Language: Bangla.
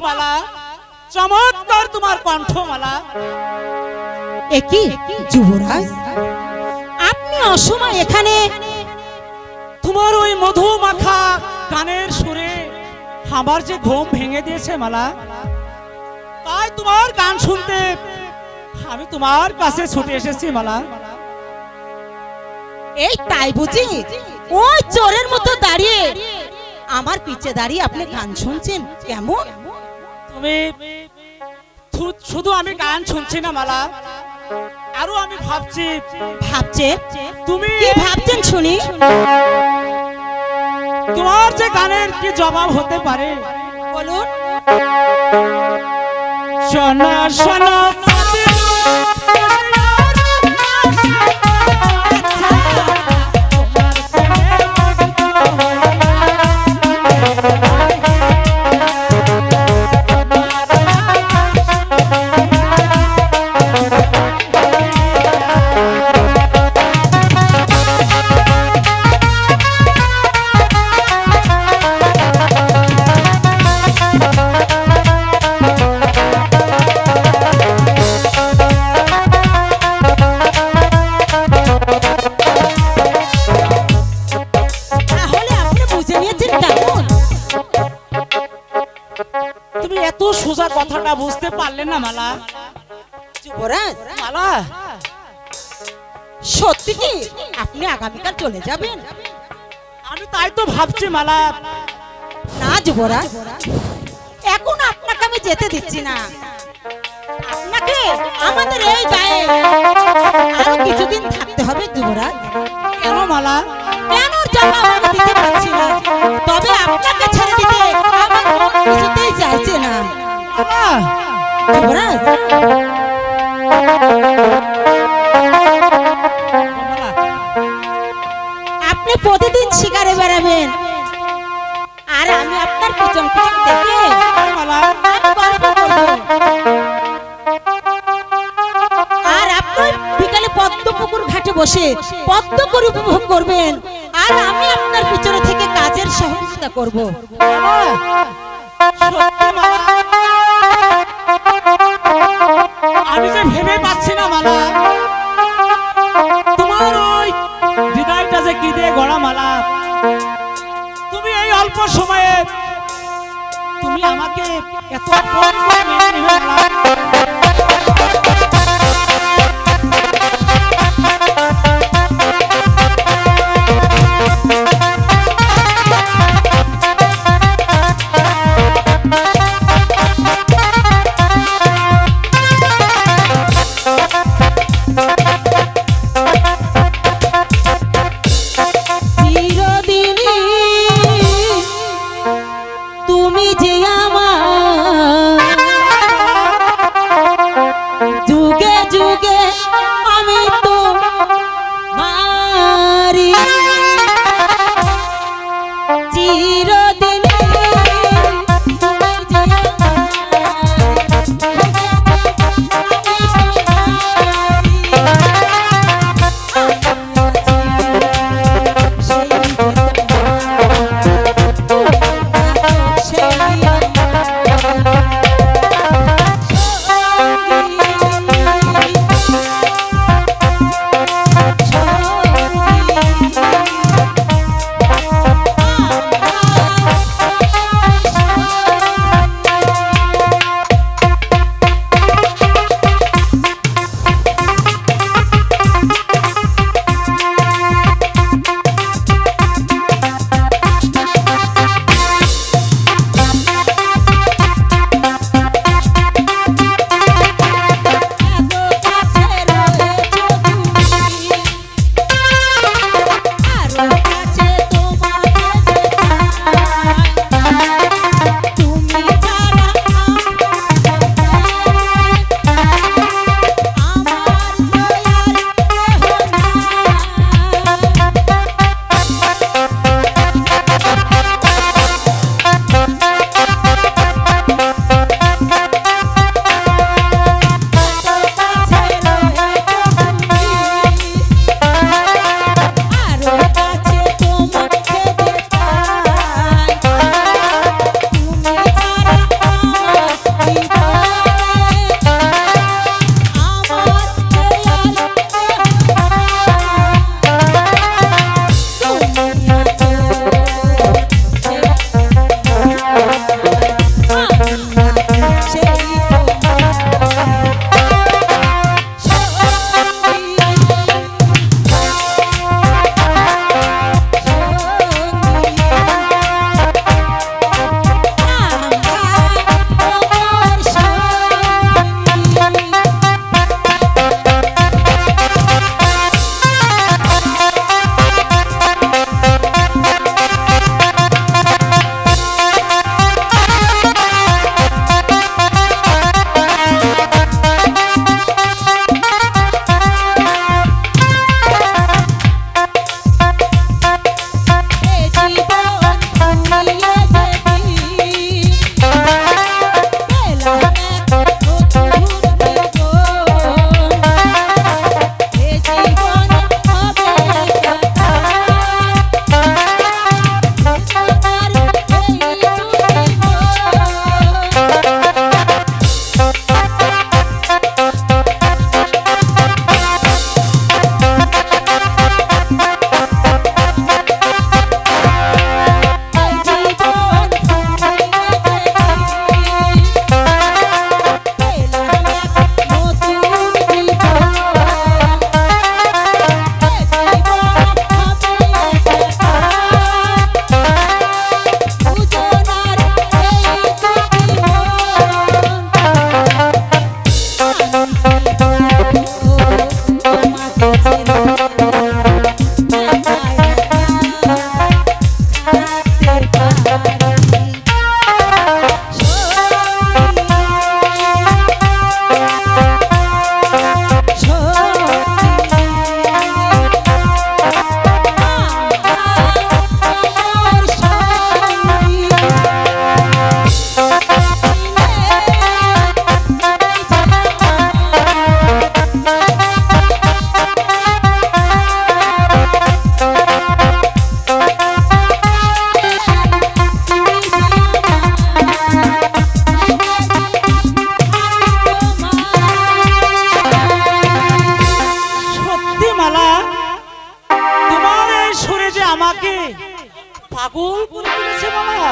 মালা, চমৎকার তোমার কণ্ঠমালা। একই যুবরাজ, আপনি অসময় এখানে? তোমার ওই মধু মাখা গানের সুরে আমার যে ঘুম ভেঙে দিয়েছে মালা, তাই তোমার গান শুনতে আমি তোমার কাছে ছুটে এসেছি মালা। এই তাই বুঝি ওই চোরের মতো দাঁড়িয়ে আমার পিছে দাঁড়িয়ে আপনি গান শুনছেন? কেমন? তুমি শুধু আমি গান শুনছি না মালা, আরো আমি ভাবছি। ভাবছেন? তুমি কি ভাবছেন শুনি? তোমার যে গানের কি জবাব হতে পারে বলুন। শোনো শোনো সোজা কথাটা বুঝতে পারলে না মালা? যুবরাজ, মালা, সত্যি কি আপনি আগামীকাল চলে যাবেন? আমি তাই তো ভাবছি মালা। না যুবরাজ, এখন আপনাকে আমি যেতে দিচ্ছি না। আপনাকে আমাদের এই গায়ে আরো কিছুদিন থাকতে হবে যুবরাজ। কেন মালা? কেন জবাব আমি দিতে পারছি না, তবে আপনাকে ছেড়ে দিতে আমার মন কিছুতেই চাইছে না যুবরাজ। আপনি প্রতিদিন শিকারে বেড়াবেন আর আমি আপনার পিছন পিছন থেকে গল্প করব। আর আপনি বিকালে পদ্মপুকুর ঘাটে বসে পদ্ম করে উপভোগ করবেন আর আমি আপনার পিছনে থেকে কাজের সহযোগিতা করব। আমি যে ভেবে পাচ্ছি না মালা, তোমার ওই হৃদয়টা যে কি দিয়ে গড়া মালা, তুমি এই অল্প সময়ে তুমি আমাকে এত আপন করে মেনে নিবে মালা? চিরদিন আমাকে পাগল করে তুলেছে মালা।